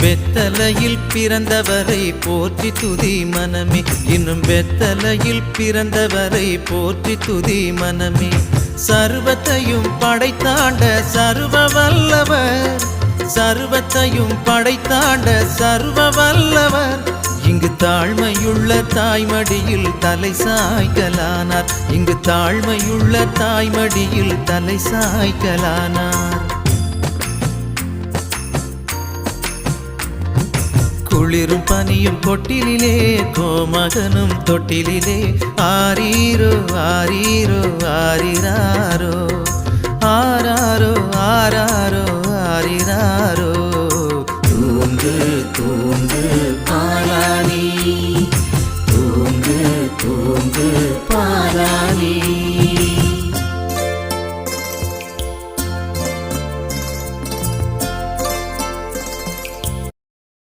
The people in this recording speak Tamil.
வெத்தலையில் பிறந்தவரை போற்றி துதி மனமே, இன்னும் வெத்தலையில் பிறந்தவரை போற்றி துதி மனமே. சர்வத்தையும் படைத்தாண்ட சர்வ வல்லவர், சர்வத்தையும் படைத்தாண்ட சர்வ வல்லவர். இங்கு தாழ்மையுள்ள தாய்மடியில் தலை சாய்க்கலானார், இங்கு தாழ்மையுள்ள தாய்மடியில் தலை சாய்க்கலானார். குளிரும் பனியும் கொட்டிலே, கோமகனும் தொட்டிலே, ஆரீரோ ஆரீரோ ஆரிராரோ, ஆராரோ ஆராரோ ஆரிராரோ. தூங்கு தூங்கு பாலானி, தூங்கு தூங்கு பாலானி.